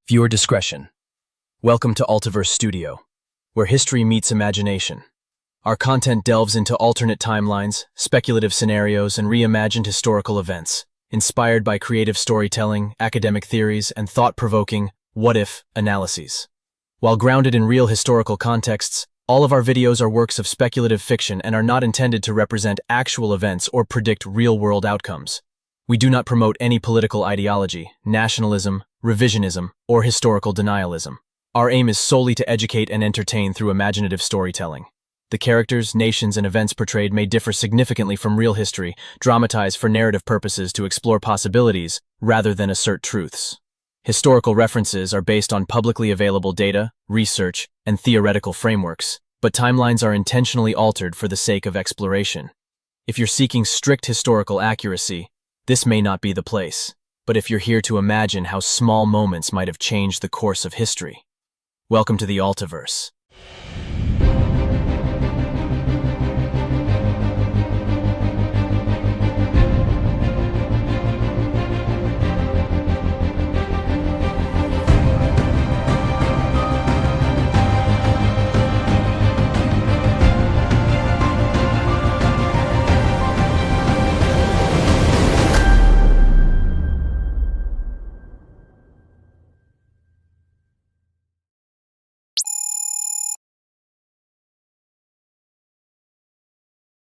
Viewer discretion. Welcome to Altiverse Studio, where history meets imagination. Our content delves into alternate timelines, speculative scenarios, and reimagined historical events, inspired by creative storytelling, academic theories, and thought-provoking what-if analyses. While grounded in real historical contexts, all of our videos are works of speculative fiction and are not intended to represent actual events or predict real-world outcomes. We do not promote any political ideology, nationalism, revisionism, or historical denialism. Our aim is solely to educate and entertain through imaginative storytelling. The characters, nations, and events portrayed may differ significantly from real history, dramatized for narrative purposes to explore possibilities rather than assert truths. Historical references are based on publicly available data, research, and theoretical frameworks, but timelines are intentionally altered for the sake of exploration. If you're seeking strict historical accuracy, this may not be the place. But if you're here to imagine how small moments might have changed the course of history, welcome to the Altiverse.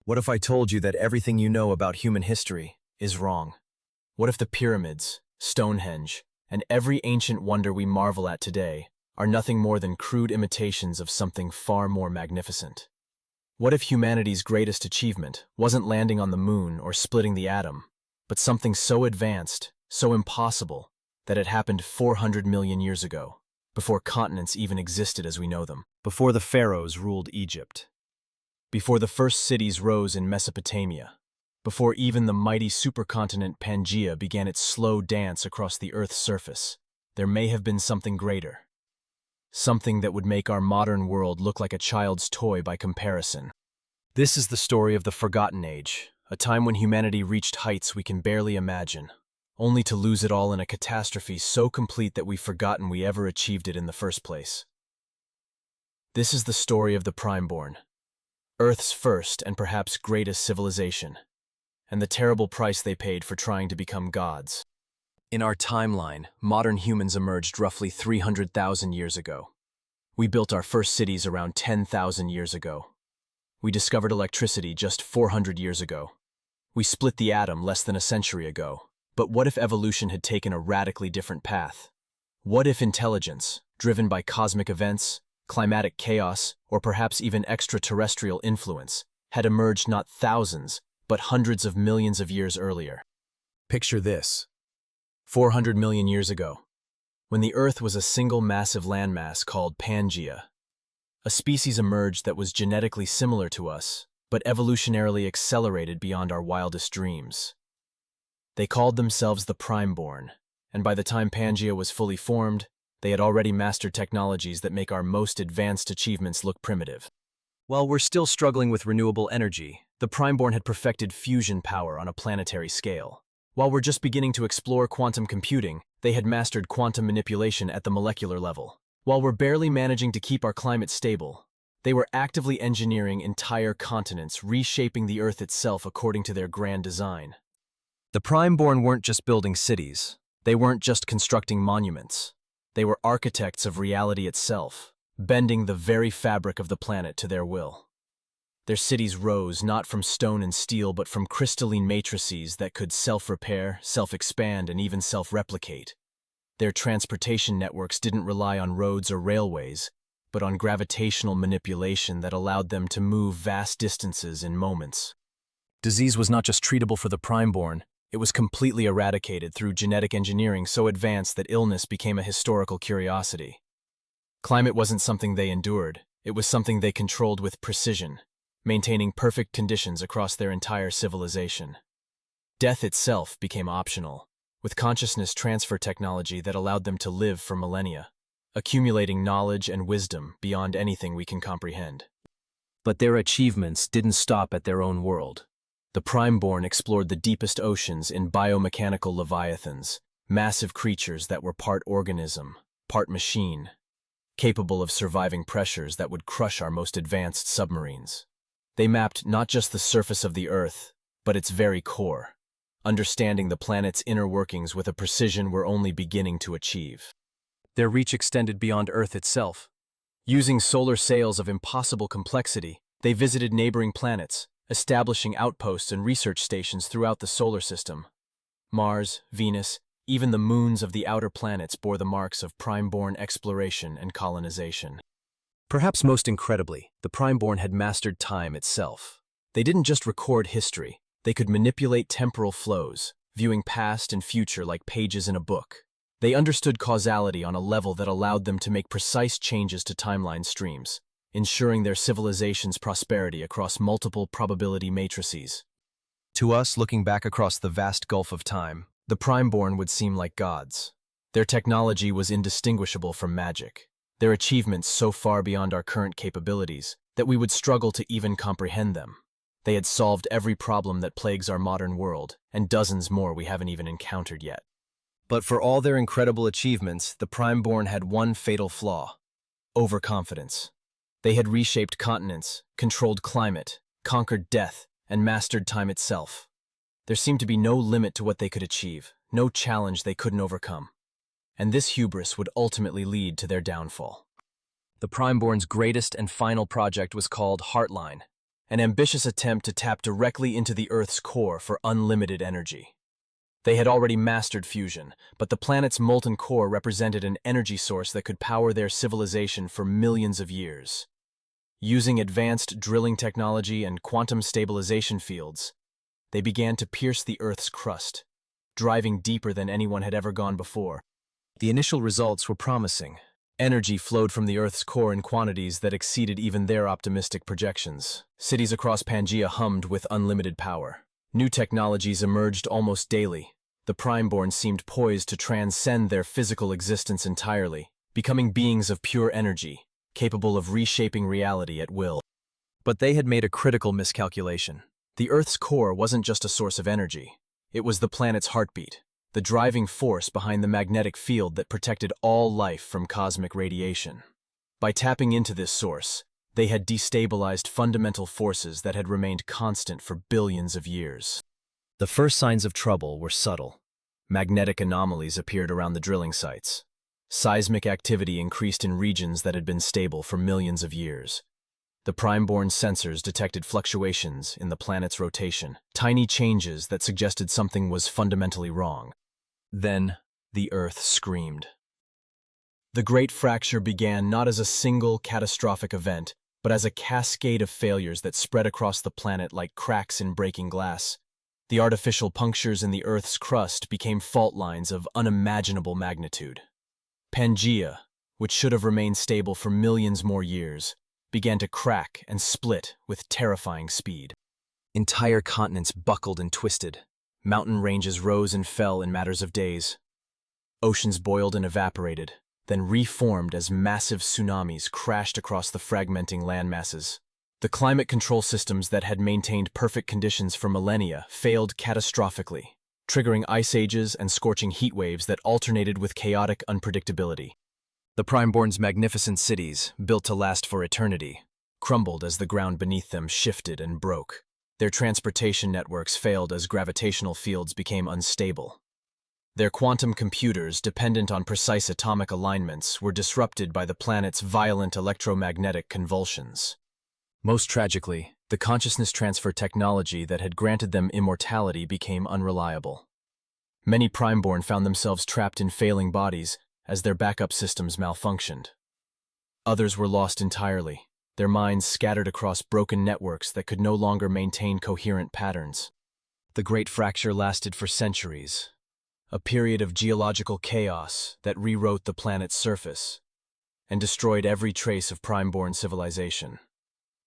What if I told you that everything you know about human history is wrong? What if the pyramids, Stonehenge, and every ancient wonder we marvel at today are nothing more than crude imitations of something far more magnificent? What if humanity's greatest achievement wasn't landing on the moon or splitting the atom, but something so advanced, so impossible, that it happened 400 million years ago, before continents even existed as we know them, before the pharaohs ruled Egypt? Before the first cities rose in Mesopotamia, before even the mighty supercontinent Pangaea began its slow dance across the Earth's surface, there may have been something greater. Something that would make our modern world look like a child's toy by comparison. This is the story of the Forgotten Age, a time when humanity reached heights we can barely imagine, only to lose it all in a catastrophe so complete that we've forgotten we ever achieved it in the first place. This is the story of the Primeborn, Earth's first and perhaps greatest civilization, and the terrible price they paid for trying to become gods. In our timeline, modern humans emerged roughly 300,000 years ago. We built our first cities around 10,000 years ago. We discovered electricity just 400 years ago. We split the atom less than a century ago. But what if evolution had taken a radically different path? What if intelligence, driven by cosmic events, climatic chaos, or perhaps even extraterrestrial influence, had emerged not thousands, but hundreds of millions of years earlier? Picture this. 400 million years ago, when the Earth was a single massive landmass called Pangaea, a species emerged that was genetically similar to us, but evolutionarily accelerated beyond our wildest dreams. They called themselves the Primeborn, and by the time Pangaea was fully formed, they had already mastered technologies that make our most advanced achievements look primitive. While we're still struggling with renewable energy, the Primeborn had perfected fusion power on a planetary scale. While we're just beginning to explore quantum computing, they had mastered quantum manipulation at the molecular level. While we're barely managing to keep our climate stable, they were actively engineering entire continents, reshaping the Earth itself according to their grand design. The Primeborn weren't just building cities. They weren't just constructing monuments. They were architects of reality itself, bending the very fabric of the planet to their will. Their cities rose not from stone and steel, but from crystalline matrices that could self-repair, self-expand, and even self-replicate. Their transportation networks didn't rely on roads or railways, but on gravitational manipulation that allowed them to move vast distances in moments. Disease was not just treatable for the Primeborn. It was completely eradicated through genetic engineering so advanced that illness became a historical curiosity. Climate wasn't something they endured, it was something they controlled with precision, maintaining perfect conditions across their entire civilization. Death itself became optional, with consciousness transfer technology that allowed them to live for millennia, accumulating knowledge and wisdom beyond anything we can comprehend. But their achievements didn't stop at their own world. The Primeborn explored the deepest oceans in biomechanical leviathans, massive creatures that were part organism, part machine, capable of surviving pressures that would crush our most advanced submarines. They mapped not just the surface of the Earth, but its very core, understanding the planet's inner workings with a precision we're only beginning to achieve. Their reach extended beyond Earth itself. Using solar sails of impossible complexity, they visited neighboring planets, establishing outposts and research stations throughout the solar system. Mars, Venus, even the moons of the outer planets bore the marks of Primeborn exploration and colonization. Perhaps most incredibly, the Primeborn had mastered time itself. They didn't just record history, they could manipulate temporal flows, viewing past and future like pages in a book. They understood causality on a level that allowed them to make precise changes to timeline streams, ensuring their civilization's prosperity across multiple probability matrices. To us, looking back across the vast gulf of time, the Primeborn would seem like gods. Their technology was indistinguishable from magic, their achievements so far beyond our current capabilities that we would struggle to even comprehend them. They had solved every problem that plagues our modern world, and dozens more we haven't even encountered yet. But for all their incredible achievements, the Primeborn had one fatal flaw: overconfidence. They had reshaped continents, controlled climate, conquered death, and mastered time itself. There seemed to be no limit to what they could achieve, no challenge they couldn't overcome. And this hubris would ultimately lead to their downfall. The Primeborn's greatest and final project was called Heartline, an ambitious attempt to tap directly into the Earth's core for unlimited energy. They had already mastered fusion, but the planet's molten core represented an energy source that could power their civilization for millions of years. Using advanced drilling technology and quantum stabilization fields, they began to pierce the Earth's crust, driving deeper than anyone had ever gone before. The initial results were promising. Energy flowed from the Earth's core in quantities that exceeded even their optimistic projections. Cities across Pangaea hummed with unlimited power. New technologies emerged almost daily. The Primeborn seemed poised to transcend their physical existence entirely, becoming beings of pure energy, capable of reshaping reality at will. But they had made a critical miscalculation. The Earth's core wasn't just a source of energy. It was the planet's heartbeat, the driving force behind the magnetic field that protected all life from cosmic radiation. By tapping into this source, they had destabilized fundamental forces that had remained constant for billions of years. The first signs of trouble were subtle. Magnetic anomalies appeared around the drilling sites. Seismic activity increased in regions that had been stable for millions of years. The Primeborn sensors detected fluctuations in the planet's rotation, tiny changes that suggested something was fundamentally wrong. Then, the Earth screamed. The Great Fracture began not as a single catastrophic event, but as a cascade of failures that spread across the planet like cracks in breaking glass. The artificial punctures in the Earth's crust became fault lines of unimaginable magnitude. Pangaea, which should have remained stable for millions more years, began to crack and split with terrifying speed. Entire continents buckled and twisted. Mountain ranges rose and fell in matters of days. Oceans boiled and evaporated, then reformed as massive tsunamis crashed across the fragmenting landmasses. The climate control systems that had maintained perfect conditions for millennia failed catastrophically, triggering ice ages and scorching heat waves that alternated with chaotic unpredictability. The Primeborn's magnificent cities, built to last for eternity, crumbled as the ground beneath them shifted and broke. Their transportation networks failed as gravitational fields became unstable. Their quantum computers, dependent on precise atomic alignments, were disrupted by the planet's violent electromagnetic convulsions. Most tragically, the consciousness transfer technology that had granted them immortality became unreliable. Many Primeborn found themselves trapped in failing bodies as their backup systems malfunctioned. Others were lost entirely, their minds scattered across broken networks that could no longer maintain coherent patterns. The Great Fracture lasted for centuries, a period of geological chaos that rewrote the planet's surface and destroyed every trace of Primeborn civilization.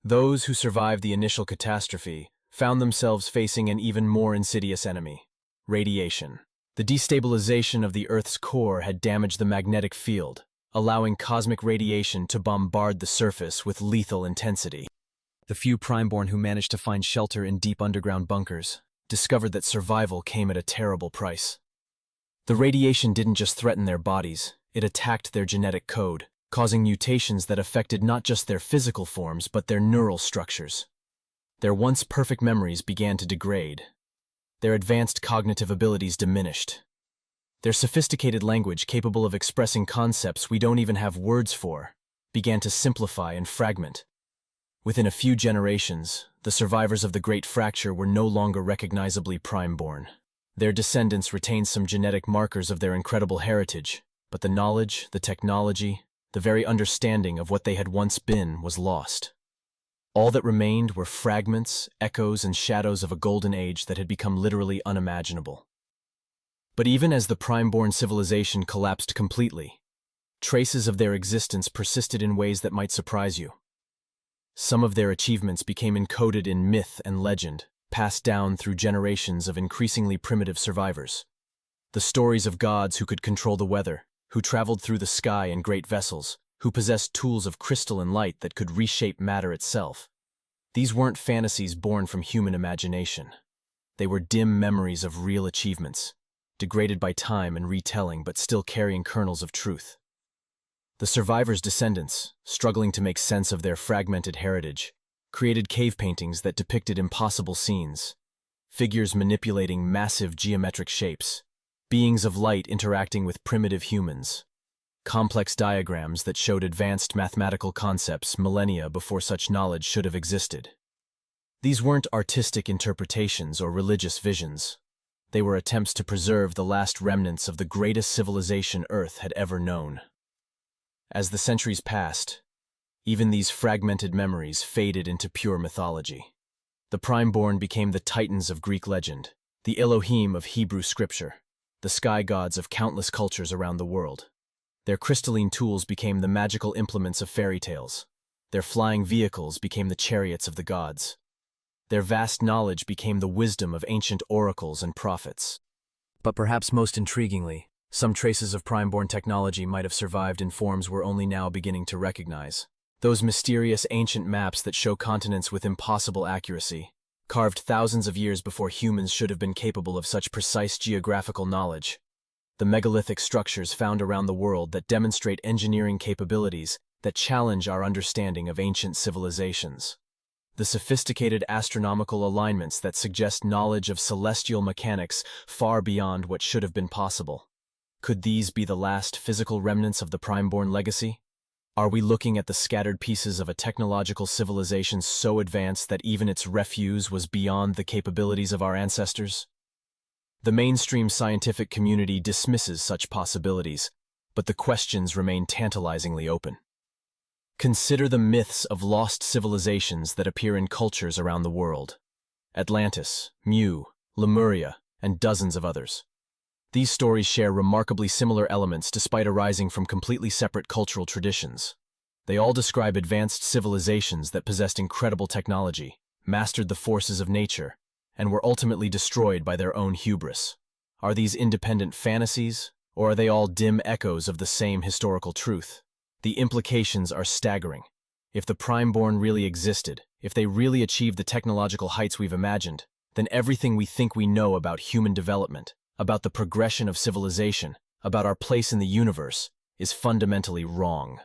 Those who survived the initial catastrophe found themselves facing an even more insidious enemy: radiation. The destabilization of the Earth's core had damaged the magnetic field, allowing cosmic radiation to bombard the surface with lethal intensity. The few Primeborn who managed to find shelter in deep underground bunkers discovered that survival came at a terrible price. The radiation didn't just threaten their bodies, it attacked their genetic code, causing mutations that affected not just their physical forms but their neural structures. Their once perfect memories began to degrade. Their advanced cognitive abilities diminished. Their sophisticated language, capable of expressing concepts we don't even have words for, began to simplify and fragment. Within a few generations, the survivors of the Great Fracture were no longer recognizably Primeborn. Their descendants retained some genetic markers of their incredible heritage, but the knowledge, the technology, the very understanding of what they had once been was lost. All that remained were fragments, echoes, and shadows of a golden age that had become literally unimaginable. But even as the Primeborn civilization collapsed completely, traces of their existence persisted in ways that might surprise you. Some of their achievements became encoded in myth and legend, passed down through generations of increasingly primitive survivors. The stories of gods who could control the weather, who traveled through the sky in great vessels, who possessed tools of crystal and light that could reshape matter itself. These weren't fantasies born from human imagination. They were dim memories of real achievements, degraded by time and retelling but still carrying kernels of truth. The survivors' descendants, struggling to make sense of their fragmented heritage, created cave paintings that depicted impossible scenes, figures manipulating massive geometric shapes, beings of light interacting with primitive humans, complex diagrams that showed advanced mathematical concepts millennia before such knowledge should have existed. These weren't artistic interpretations or religious visions. They were attempts to preserve the last remnants of the greatest civilization Earth had ever known. As the centuries passed, even these fragmented memories faded into pure mythology. The Primeborn became the titans of Greek legend, the Elohim of Hebrew scripture, the sky gods of countless cultures around the world. Their crystalline tools became the magical implements of fairy tales. Their flying vehicles became the chariots of the gods. Their vast knowledge became the wisdom of ancient oracles and prophets. But perhaps most intriguingly, some traces of Primeborn technology might have survived in forms we're only now beginning to recognize. Those mysterious ancient maps that show continents with impossible accuracy, carved thousands of years before humans should have been capable of such precise geographical knowledge. The megalithic structures found around the world that demonstrate engineering capabilities that challenge our understanding of ancient civilizations. The sophisticated astronomical alignments that suggest knowledge of celestial mechanics far beyond what should have been possible. Could these be the last physical remnants of the Primeborn legacy? Are we looking at the scattered pieces of a technological civilization so advanced that even its refuse was beyond the capabilities of our ancestors? The mainstream scientific community dismisses such possibilities, but the questions remain tantalizingly open. Consider the myths of lost civilizations that appear in cultures around the world. Atlantis, Mu, Lemuria, and dozens of others. These stories share remarkably similar elements despite arising from completely separate cultural traditions. They all describe advanced civilizations that possessed incredible technology, mastered the forces of nature, and were ultimately destroyed by their own hubris. Are these independent fantasies, or are they all dim echoes of the same historical truth? The implications are staggering. If the Primeborn really existed, if they really achieved the technological heights we've imagined, then everything we think we know about human development, about the progression of civilization, about our place in the universe, is fundamentally wrong.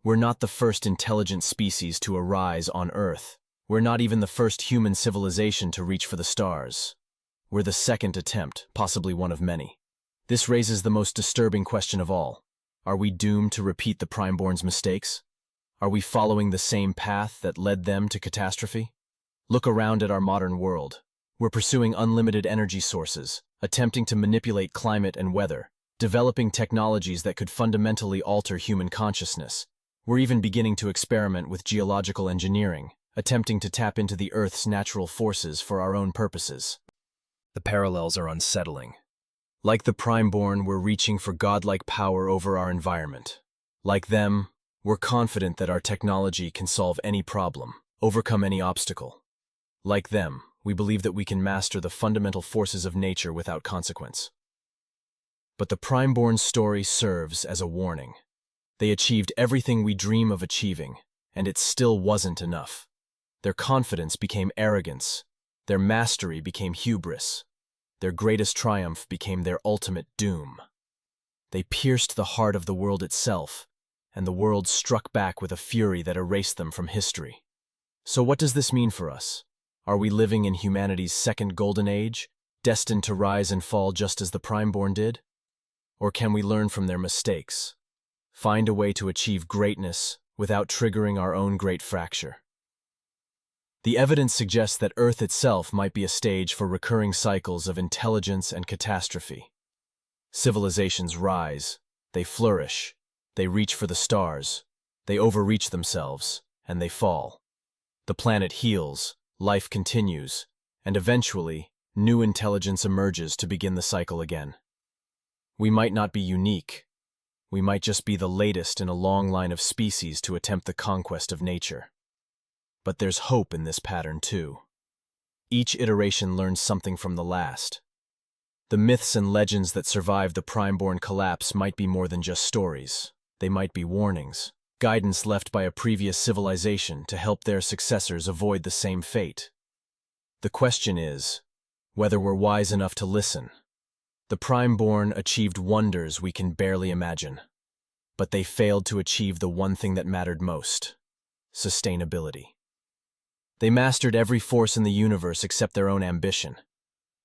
We're not the first intelligent species to arise on Earth. We're not even the first human civilization to reach for the stars. We're the second attempt, possibly one of many. This raises the most disturbing question of all. Are we doomed to repeat the Primeborn's mistakes? Are we following the same path that led them to catastrophe? Look around at our modern world. We're pursuing unlimited energy sources, attempting to manipulate climate and weather, developing technologies that could fundamentally alter human consciousness. We're even beginning to experiment with geological engineering, attempting to tap into the Earth's natural forces for our own purposes. The parallels are unsettling. Like the Primeborn, we're reaching for godlike power over our environment. Like them, we're confident that our technology can solve any problem, overcome any obstacle. Like them, we believe that we can master the fundamental forces of nature without consequence. But the Primeborn's story serves as a warning. They achieved everything we dream of achieving, and it still wasn't enough. Their confidence became arrogance. Their mastery became hubris. Their greatest triumph became their ultimate doom. They pierced the heart of the world itself, and the world struck back with a fury that erased them from history. So what does this mean for us? Are we living in humanity's second golden age, destined to rise and fall just as the Primeborn did? Or can we learn from their mistakes, find a way to achieve greatness without triggering our own great fracture? The evidence suggests that Earth itself might be a stage for recurring cycles of intelligence and catastrophe. Civilizations rise, they flourish, they reach for the stars, they overreach themselves, and they fall. The planet heals, life continues, and eventually, new intelligence emerges to begin the cycle again. We might not be unique. We might just be the latest in a long line of species to attempt the conquest of nature. But there's hope in this pattern, too. Each iteration learns something from the last. The myths and legends that survived the Primeborn collapse might be more than just stories. They might be warnings, guidance left by a previous civilization to help their successors avoid the same fate. The question is, whether we're wise enough to listen. The Primeborn achieved wonders we can barely imagine, but they failed to achieve the one thing that mattered most: sustainability. They mastered every force in the universe except their own ambition.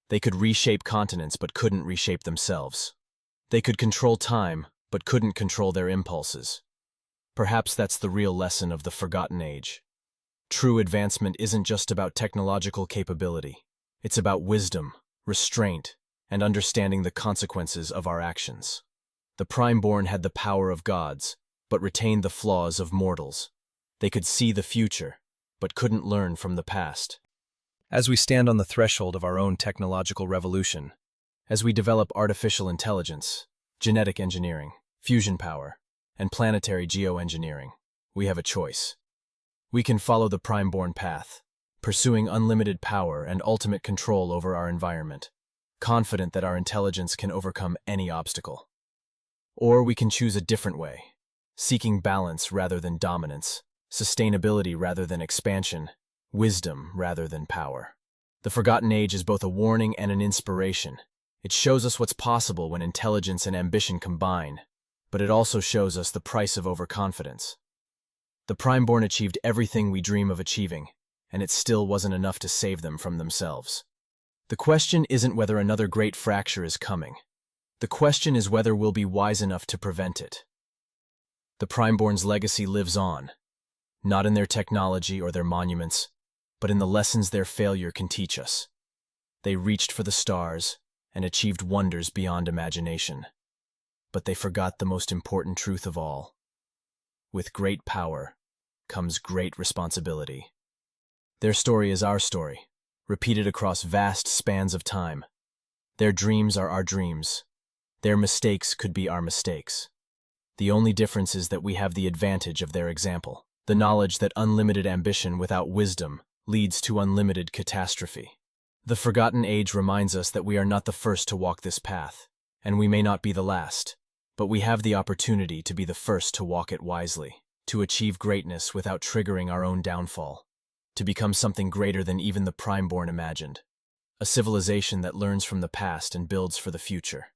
They could reshape continents but couldn't reshape themselves. They could control time but couldn't control their impulses. Perhaps that's the real lesson of the Forgotten Age. True advancement isn't just about technological capability. It's about wisdom, restraint, and understanding the consequences of our actions. The Primeborn had the power of gods, but retained the flaws of mortals. They could see the future, but couldn't learn from the past. As we stand on the threshold of our own technological revolution, as we develop artificial intelligence, genetic engineering, fusion power, and planetary geoengineering, we have a choice. We can follow the Primeborn path, pursuing unlimited power and ultimate control over our environment, confident that our intelligence can overcome any obstacle. Or we can choose a different way, seeking balance rather than dominance, sustainability rather than expansion, wisdom rather than power. The Forgotten Age is both a warning and an inspiration. It shows us what's possible when intelligence and ambition combine, but it also shows us the price of overconfidence. The Primeborn achieved everything we dream of achieving, and it still wasn't enough to save them from themselves. The question isn't whether another great fracture is coming. The question is whether we'll be wise enough to prevent it. The Primeborn's legacy lives on, not in their technology or their monuments, but in the lessons their failure can teach us. They reached for the stars and achieved wonders beyond imagination. But they forgot the most important truth of all. With great power comes great responsibility. Their story is our story, repeated across vast spans of time. Their dreams are our dreams. Their mistakes could be our mistakes. The only difference is that we have the advantage of their example. The knowledge that unlimited ambition without wisdom leads to unlimited catastrophe. The Forgotten Age reminds us that we are not the first to walk this path, and we may not be the last, but we have the opportunity to be the first to walk it wisely, to achieve greatness without triggering our own downfall, to become something greater than even the Primeborn imagined, a civilization that learns from the past and builds for the future.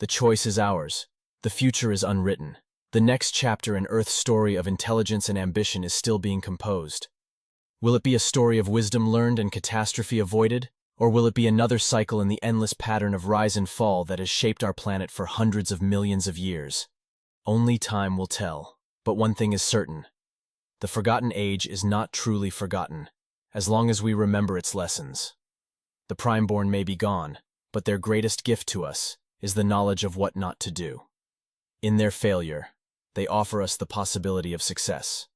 The choice is ours. The future is unwritten. The next chapter in Earth's story of intelligence and ambition is still being composed. Will it be a story of wisdom learned and catastrophe avoided? Or will it be another cycle in the endless pattern of rise and fall that has shaped our planet for hundreds of millions of years? Only time will tell. But one thing is certain. The Forgotten Age is not truly forgotten, as long as we remember its lessons. The Primeborn may be gone, but their greatest gift to us is the knowledge of what not to do. In their failure, they offer us the possibility of success.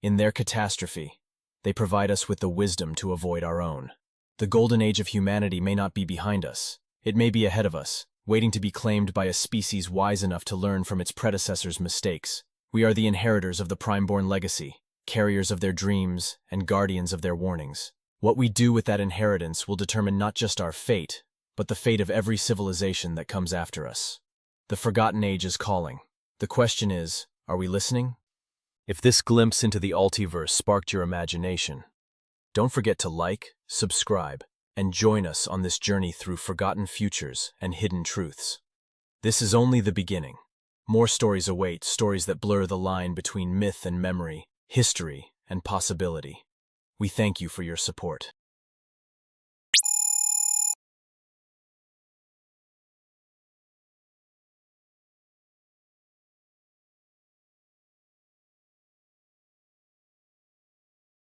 In their catastrophe, they provide us with the wisdom to avoid our own. The golden age of humanity may not be behind us. It may be ahead of us, waiting to be claimed by a species wise enough to learn from its predecessors' mistakes. We are the inheritors of the Primeborn legacy, carriers of their dreams and guardians of their warnings. What we do with that inheritance will determine not just our fate, but the fate of every civilization that comes after us. The Forgotten Age is calling. The question is, are we listening? If this glimpse into the Altiverse sparked your imagination, don't forget to like, subscribe, and join us on this journey through forgotten futures and hidden truths. This is only the beginning. More stories await, stories that blur the line between myth and memory, history and possibility. We thank you for your support.